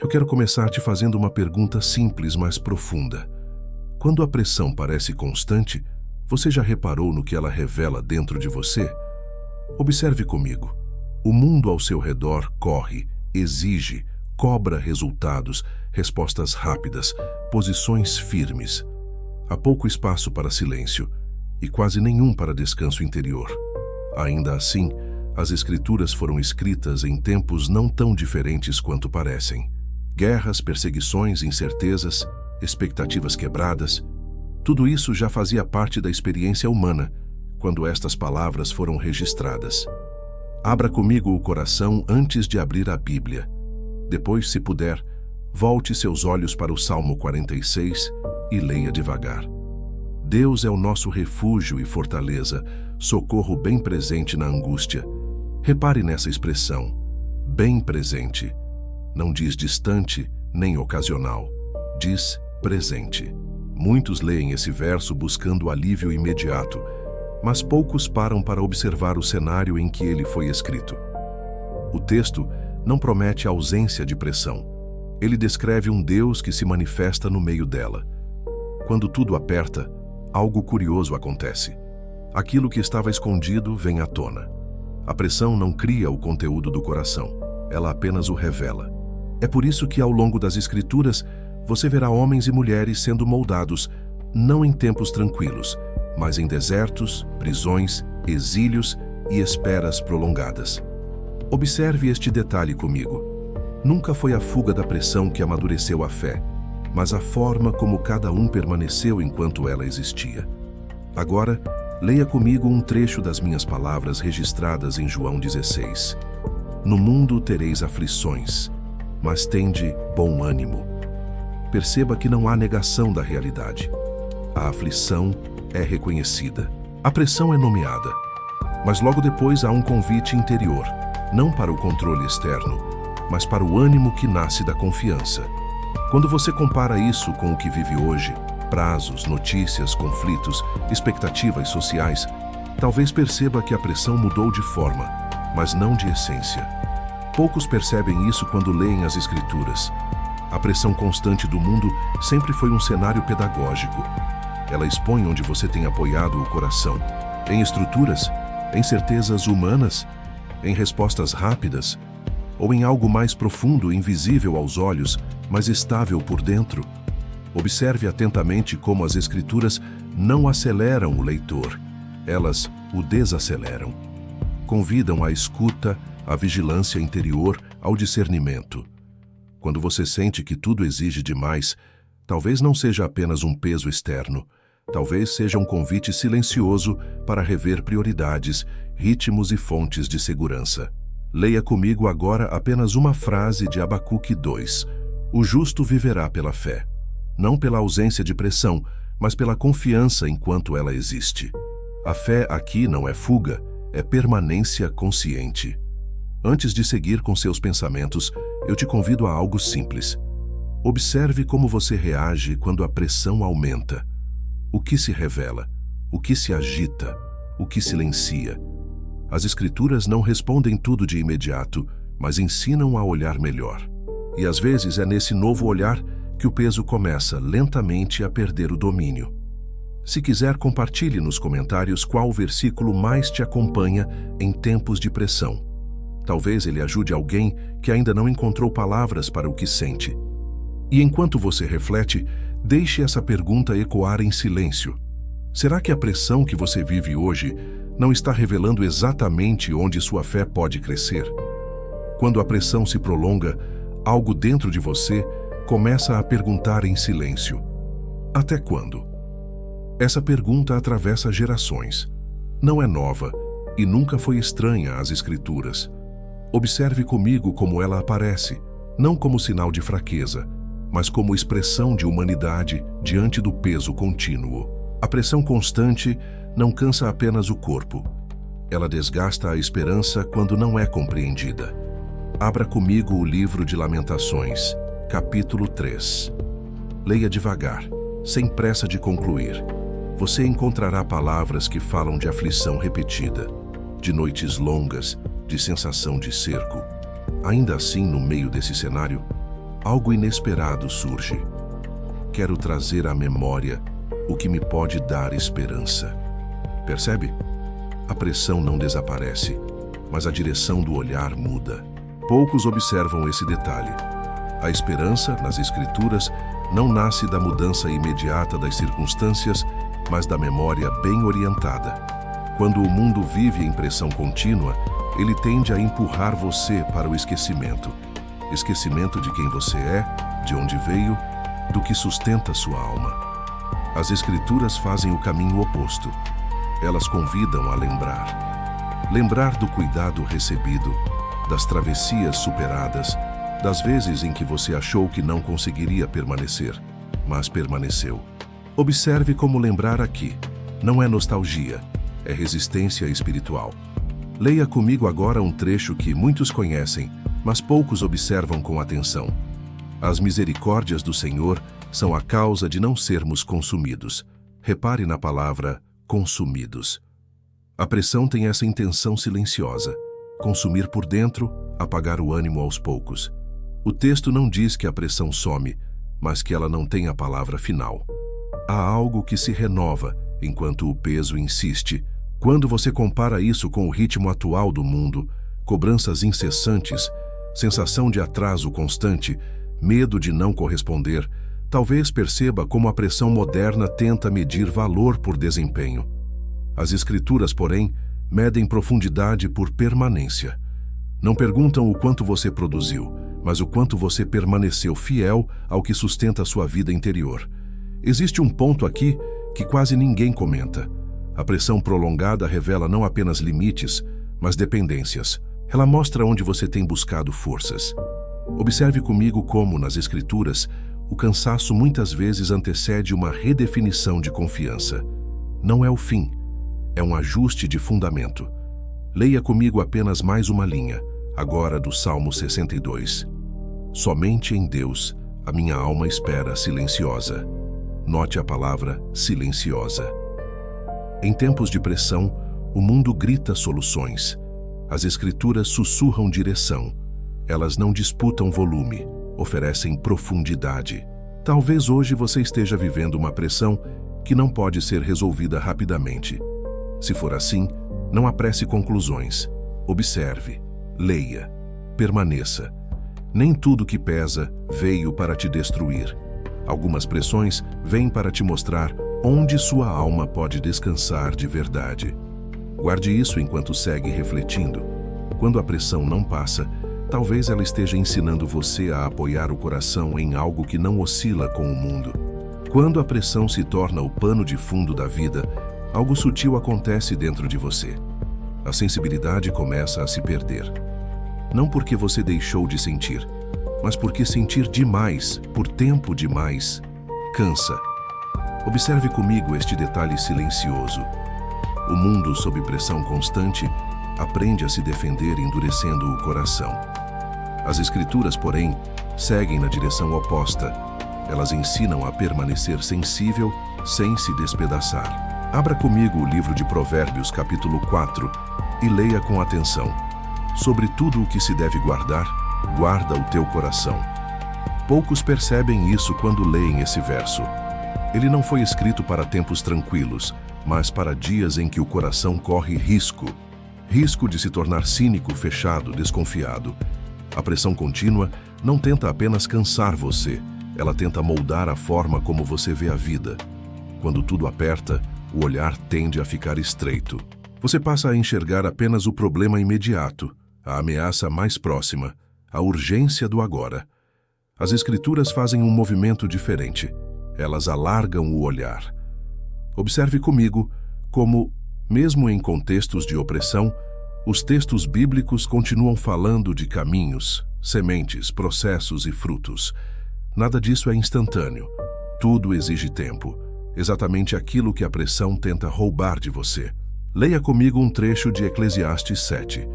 Eu quero começar te fazendo uma pergunta simples, mas profunda. Quando a pressão parece constante, você já reparou no que ela revela dentro de você? Observe comigo. O mundo ao seu redor corre, exige, cobra resultados, respostas rápidas, posições firmes. Há pouco espaço para silêncio e quase nenhum para descanso interior. Ainda assim, as Escrituras foram escritas em tempos não tão diferentes quanto parecem. Guerras, perseguições, incertezas, expectativas quebradas, tudo isso já fazia parte da experiência humana quando estas palavras foram registradas. Abra comigo o coração antes de abrir a Bíblia. Depois, se puder, volte seus olhos para o Salmo 46 e leia devagar. Deus é o nosso refúgio e fortaleza, socorro bem presente na angústia. Repare nessa expressão, bem presente. Não diz distante nem ocasional, diz presente. Muitos leem esse verso buscando alívio imediato, mas poucos param para observar o cenário em que ele foi escrito. O texto não promete ausência de pressão. Ele descreve um Deus que se manifesta no meio dela. Quando tudo aperta, algo curioso acontece. Aquilo que estava escondido vem à tona. A pressão não cria o conteúdo do coração, ela apenas o revela. É por isso que, ao longo das Escrituras, você verá homens e mulheres sendo moldados, não em tempos tranquilos, mas em desertos, prisões, exílios e esperas prolongadas. Observe este detalhe comigo. Nunca foi a fuga da pressão que amadureceu a fé, mas a forma como cada um permaneceu enquanto ela existia. Agora, leia comigo um trecho das minhas palavras registradas em João 16. No mundo tereis aflições, mas tende bom ânimo. Perceba que não há negação da realidade. A aflição é reconhecida. A pressão é nomeada. Mas logo depois há um convite interior, não para o controle externo, mas para o ânimo que nasce da confiança. Quando você compara isso com o que vive hoje, prazos, notícias, conflitos, expectativas sociais, talvez perceba que a pressão mudou de forma, mas não de essência. Poucos percebem isso quando leem as Escrituras. A pressão constante do mundo sempre foi um cenário pedagógico. Ela expõe onde você tem apoiado o coração, em estruturas, em certezas humanas, em respostas rápidas, ou em algo mais profundo, invisível aos olhos, mas estável por dentro. Observe atentamente como as Escrituras não aceleram o leitor, elas o desaceleram. Convidam à escuta, à vigilância interior, ao discernimento. Quando você sente que tudo exige demais, talvez não seja apenas um peso externo, talvez seja um convite silencioso para rever prioridades, ritmos e fontes de segurança. Leia comigo agora apenas uma frase de Abacuque 2. O justo viverá pela fé, não pela ausência de pressão, mas pela confiança enquanto ela existe. A fé aqui não é fuga, é permanência consciente. Antes de seguir com seus pensamentos, eu te convido a algo simples. Observe como você reage quando a pressão aumenta. O que se revela? O que se agita? O que silencia? As Escrituras não respondem tudo de imediato, mas ensinam a olhar melhor. E às vezes é nesse novo olhar que o peso começa lentamente a perder o domínio. Se quiser, compartilhe nos comentários qual versículo mais te acompanha em tempos de pressão. Talvez ele ajude alguém que ainda não encontrou palavras para o que sente. E enquanto você reflete, deixe essa pergunta ecoar em silêncio. Será que a pressão que você vive hoje não está revelando exatamente onde sua fé pode crescer? Quando a pressão se prolonga, algo dentro de você começa a perguntar em silêncio: até quando? Essa pergunta atravessa gerações. Não é nova e nunca foi estranha às Escrituras. Observe comigo como ela aparece, não como sinal de fraqueza, mas como expressão de humanidade diante do peso contínuo. A pressão constante não cansa apenas o corpo. Ela desgasta a esperança quando não é compreendida. Abra comigo o livro de Lamentações, capítulo 3. Leia devagar, sem pressa de concluir. Você encontrará palavras que falam de aflição repetida, de noites longas, de sensação de cerco. Ainda assim, no meio desse cenário, algo inesperado surge. Quero trazer à memória o que me pode dar esperança. Percebe? A pressão não desaparece, mas a direção do olhar muda. Poucos observam esse detalhe. A esperança, nas Escrituras, não nasce da mudança imediata das circunstâncias, mas da memória bem orientada. Quando o mundo vive em pressão contínua, ele tende a empurrar você para o esquecimento. Esquecimento de quem você é, de onde veio, do que sustenta sua alma. As Escrituras fazem o caminho oposto. Elas convidam a lembrar. Lembrar do cuidado recebido, das travessias superadas, das vezes em que você achou que não conseguiria permanecer, mas permaneceu. Observe como lembrar aqui. Não é nostalgia, é resistência espiritual. Leia comigo agora um trecho que muitos conhecem, mas poucos observam com atenção. As misericórdias do Senhor são a causa de não sermos consumidos. Repare na palavra consumidos. A pressão tem essa intenção silenciosa: consumir por dentro, apagar o ânimo aos poucos. O texto não diz que a pressão some, mas que ela não tem a palavra final. Há algo que se renova enquanto o peso insiste. Quando você compara isso com o ritmo atual do mundo, cobranças incessantes, sensação de atraso constante, medo de não corresponder, talvez perceba como a pressão moderna tenta medir valor por desempenho. As Escrituras, porém, medem profundidade por permanência. Não perguntam o quanto você produziu, mas o quanto você permaneceu fiel ao que sustenta a sua vida interior. Existe um ponto aqui que quase ninguém comenta. A pressão prolongada revela não apenas limites, mas dependências. Ela mostra onde você tem buscado forças. Observe comigo como, nas Escrituras, o cansaço muitas vezes antecede uma redefinição de confiança. Não é o fim, é um ajuste de fundamento. Leia comigo apenas mais uma linha, agora do Salmo 62. Somente em Deus a minha alma espera silenciosa. Note a palavra silenciosa. Em tempos de pressão, o mundo grita soluções. As Escrituras sussurram direção. Elas não disputam volume, oferecem profundidade. Talvez hoje você esteja vivendo uma pressão que não pode ser resolvida rapidamente. Se for assim, não apresse conclusões. Observe, leia, permaneça. Nem tudo que pesa veio para te destruir. Algumas pressões vêm para te mostrar onde sua alma pode descansar de verdade. Guarde isso enquanto segue refletindo. Quando a pressão não passa, talvez ela esteja ensinando você a apoiar o coração em algo que não oscila com o mundo. Quando a pressão se torna o pano de fundo da vida, algo sutil acontece dentro de você. A sensibilidade começa a se perder. Não porque você deixou de sentir, mas porque sentir demais, por tempo demais, cansa. Observe comigo este detalhe silencioso. O mundo, sob pressão constante, aprende a se defender endurecendo o coração. As Escrituras, porém, seguem na direção oposta. Elas ensinam a permanecer sensível sem se despedaçar. Abra comigo o livro de Provérbios, capítulo 4, e leia com atenção. Sobre tudo o que se deve guardar, guarda o teu coração. Poucos percebem isso quando leem esse verso. Ele não foi escrito para tempos tranquilos, mas para dias em que o coração corre risco. Risco de se tornar cínico, fechado, desconfiado. A pressão contínua não tenta apenas cansar você, ela tenta moldar a forma como você vê a vida. Quando tudo aperta, o olhar tende a ficar estreito. Você passa a enxergar apenas o problema imediato, a ameaça mais próxima, a urgência do agora. As Escrituras fazem um movimento diferente. Elas alargam o olhar. Observe comigo como, mesmo em contextos de opressão, os textos bíblicos continuam falando de caminhos, sementes, processos e frutos. Nada disso é instantâneo. Tudo exige tempo. Exatamente aquilo que a pressão tenta roubar de você. Leia comigo um trecho de Eclesiastes 7.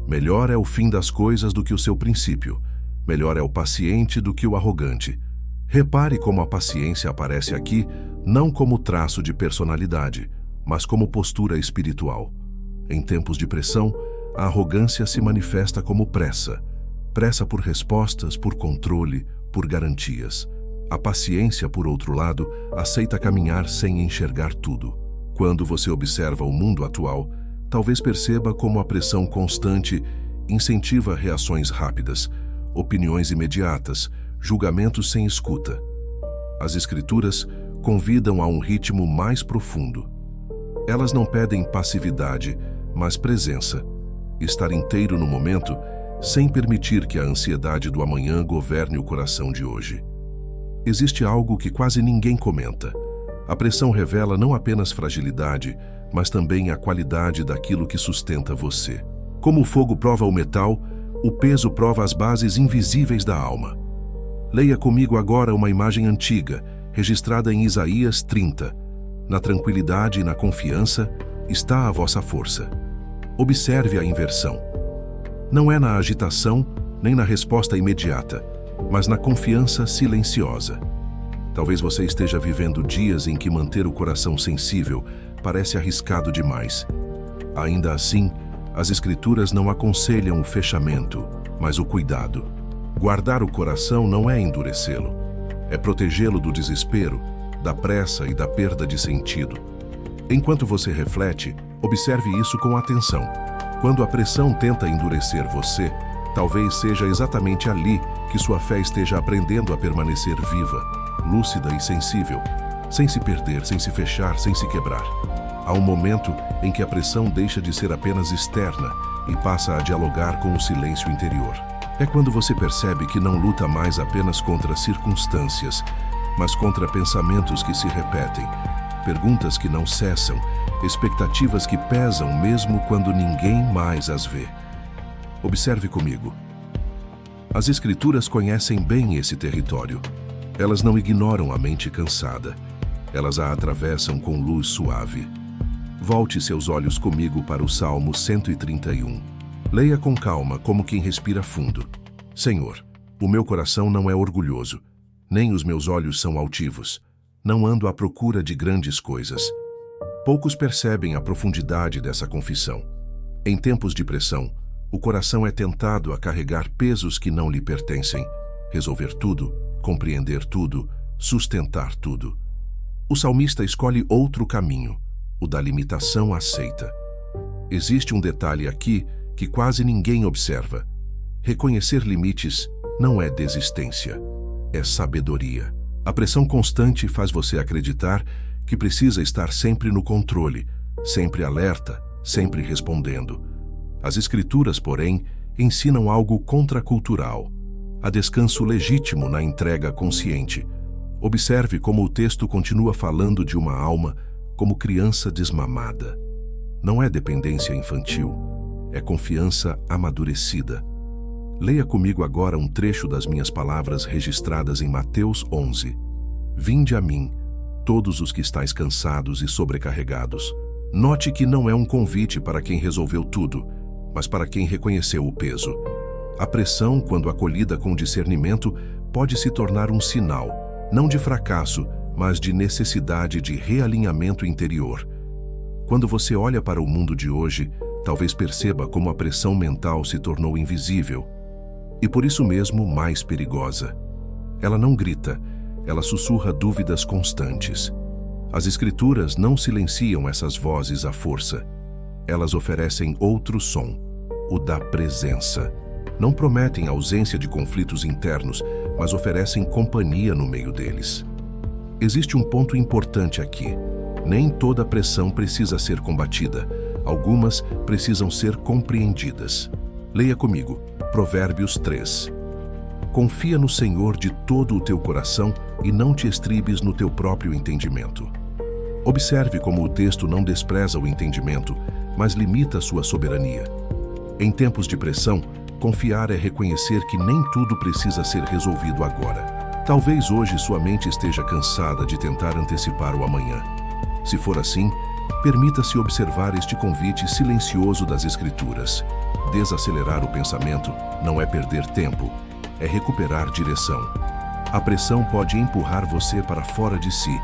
Melhor é o fim das coisas do que o seu princípio. Melhor é o paciente do que o arrogante. Repare como a paciência aparece aqui, não como traço de personalidade, mas como postura espiritual. Em tempos de pressão, a arrogância se manifesta como pressa. Pressa por respostas, por controle, por garantias. A paciência, por outro lado, aceita caminhar sem enxergar tudo. Quando você observa o mundo atual, talvez perceba como a pressão constante incentiva reações rápidas, opiniões imediatas, julgamentos sem escuta. As Escrituras convidam a um ritmo mais profundo. Elas não pedem passividade, mas presença. Estar inteiro no momento, sem permitir que a ansiedade do amanhã governe o coração de hoje. Existe algo que quase ninguém comenta. A pressão revela não apenas fragilidade, mas também a qualidade daquilo que sustenta você. Como o fogo prova o metal, o peso prova as bases invisíveis da alma. Leia comigo agora uma imagem antiga, registrada em Isaías 30. Na tranquilidade e na confiança está a vossa força. Observe a inversão. Não é na agitação, nem na resposta imediata, mas na confiança silenciosa. Talvez você esteja vivendo dias em que manter o coração sensível parece arriscado demais. Ainda assim, as Escrituras não aconselham o fechamento, mas o cuidado. Guardar o coração não é endurecê-lo, é protegê-lo do desespero, da pressa e da perda de sentido. Enquanto você reflete, observe isso com atenção. Quando a pressão tenta endurecer você, talvez seja exatamente ali que sua fé esteja aprendendo a permanecer viva, lúcida e sensível, sem se perder, sem se fechar, sem se quebrar. Há um momento em que a pressão deixa de ser apenas externa e passa a dialogar com o silêncio interior. É quando você percebe que não luta mais apenas contra circunstâncias, mas contra pensamentos que se repetem, perguntas que não cessam, expectativas que pesam mesmo quando ninguém mais as vê. Observe comigo. As Escrituras conhecem bem esse território. Elas não ignoram a mente cansada. Elas a atravessam com luz suave. Volte seus olhos comigo para o Salmo 131. Leia com calma, como quem respira fundo. Senhor, o meu coração não é orgulhoso, nem os meus olhos são altivos. Não ando à procura de grandes coisas. Poucos percebem a profundidade dessa confissão. Em tempos de pressão, o coração é tentado a carregar pesos que não lhe pertencem, resolver tudo, compreender tudo, sustentar tudo. O salmista escolhe outro caminho, o da limitação aceita. Existe um detalhe aqui que quase ninguém observa. Reconhecer limites não é desistência, é sabedoria. A pressão constante faz você acreditar que precisa estar sempre no controle, sempre alerta, sempre respondendo. As Escrituras, porém, ensinam algo contracultural. Há descanso legítimo na entrega consciente. Observe como o texto continua falando de uma alma como criança desmamada. Não é dependência infantil, é confiança amadurecida. Leia comigo agora um trecho das minhas palavras registradas em Mateus 11. Vinde a mim, todos os que estáis cansados e sobrecarregados. Note que não é um convite para quem resolveu tudo, mas para quem reconheceu o peso. A pressão, quando acolhida com discernimento, pode se tornar um sinal, não de fracasso, mas de necessidade de realinhamento interior. Quando você olha para o mundo de hoje, talvez perceba como a pressão mental se tornou invisível e por isso mesmo mais perigosa. Ela não grita, ela sussurra dúvidas constantes. As Escrituras não silenciam essas vozes à força. Elas oferecem outro som, o da presença. Não prometem ausência de conflitos internos, mas oferecem companhia no meio deles. Existe um ponto importante aqui. Nem toda pressão precisa ser combatida. Algumas precisam ser compreendidas. Leia comigo, Provérbios 3. Confia no Senhor de todo o teu coração e não te estribes no teu próprio entendimento. Observe como o texto não despreza o entendimento, mas limita sua soberania. Em tempos de pressão, confiar é reconhecer que nem tudo precisa ser resolvido agora. Talvez hoje sua mente esteja cansada de tentar antecipar o amanhã. Se for assim, permita-se observar este convite silencioso das Escrituras. Desacelerar o pensamento não é perder tempo, é recuperar direção. A pressão pode empurrar você para fora de si,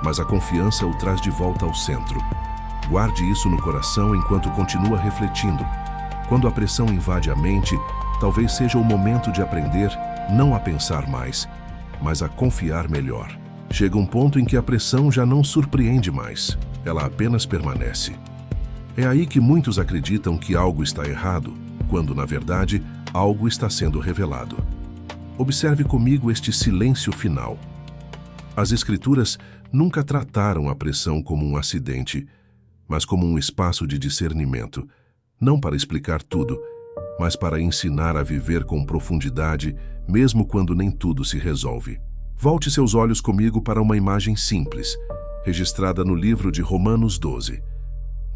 mas a confiança o traz de volta ao centro. Guarde isso no coração enquanto continua refletindo. Quando a pressão invade a mente, talvez seja o momento de aprender não a pensar mais, mas a confiar melhor. Chega um ponto em que a pressão já não surpreende mais, ela apenas permanece. É aí que muitos acreditam que algo está errado, quando, na verdade, algo está sendo revelado. Observe comigo este silêncio final. As Escrituras nunca trataram a pressão como um acidente, mas como um espaço de discernimento, não para explicar tudo, mas para ensinar a viver com profundidade, mesmo quando nem tudo se resolve. Volte seus olhos comigo para uma imagem simples, registrada no livro de Romanos 12.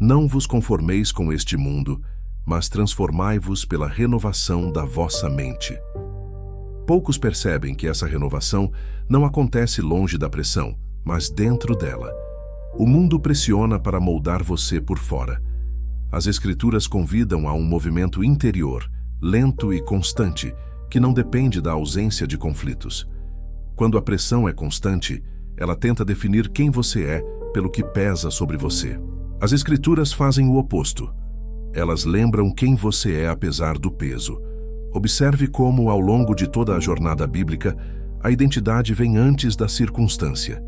Não vos conformeis com este mundo, mas transformai-vos pela renovação da vossa mente. Poucos percebem que essa renovação não acontece longe da pressão, mas dentro dela. O mundo pressiona para moldar você por fora. As Escrituras convidam a um movimento interior, lento e constante, que não depende da ausência de conflitos. Quando a pressão é constante, ela tenta definir quem você é pelo que pesa sobre você. As Escrituras fazem o oposto. Elas lembram quem você é apesar do peso. Observe como, ao longo de toda a jornada bíblica, a identidade vem antes da circunstância.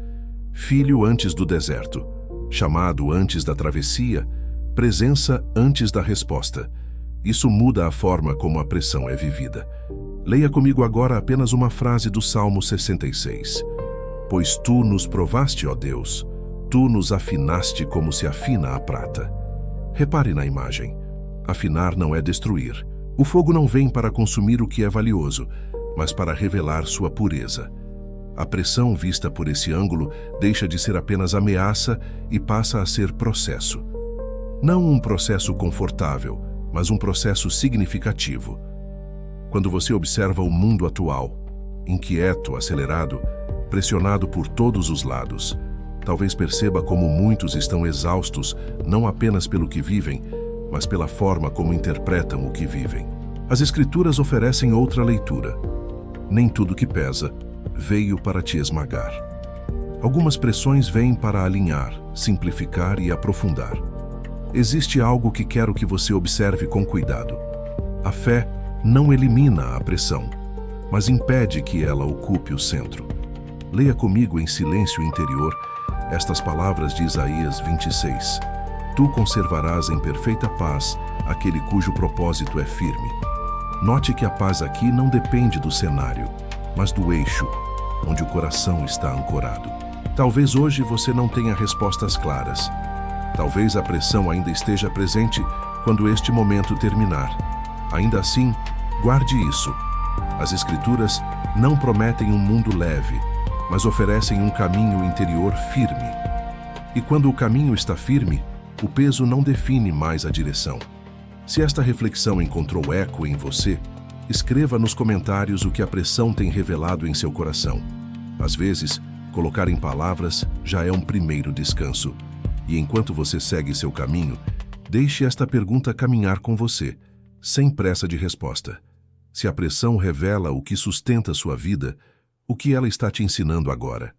Filho antes do deserto, chamado antes da travessia, presença antes da resposta. Isso muda a forma como a pressão é vivida. Leia comigo agora apenas uma frase do Salmo 66. Pois tu nos provaste, ó Deus, tu nos afinaste como se afina a prata. Repare na imagem. Afinar não é destruir. O fogo não vem para consumir o que é valioso, mas para revelar sua pureza. A pressão vista por esse ângulo deixa de ser apenas ameaça e passa a ser processo. Não um processo confortável, mas um processo significativo. Quando você observa o mundo atual, inquieto, acelerado, pressionado por todos os lados, talvez perceba como muitos estão exaustos não apenas pelo que vivem, mas pela forma como interpretam o que vivem. As Escrituras oferecem outra leitura. Nem tudo que pesa veio para te esmagar. Algumas pressões vêm para alinhar, simplificar e aprofundar. Existe algo que quero que você observe com cuidado. A fé não elimina a pressão, mas impede que ela ocupe o centro. Leia comigo em silêncio interior estas palavras de Isaías 26. Tu conservarás em perfeita paz aquele cujo propósito é firme. Note que a paz aqui não depende do cenário, mas do eixo, onde o coração está ancorado. Talvez hoje você não tenha respostas claras. Talvez a pressão ainda esteja presente quando este momento terminar. Ainda assim, guarde isso. As Escrituras não prometem um mundo leve, mas oferecem um caminho interior firme. E quando o caminho está firme, o peso não define mais a direção. Se esta reflexão encontrou eco em você, escreva nos comentários o que a pressão tem revelado em seu coração. Às vezes, colocar em palavras já é um primeiro descanso. E enquanto você segue seu caminho, deixe esta pergunta caminhar com você, sem pressa de resposta. Se a pressão revela o que sustenta sua vida, o que ela está te ensinando agora?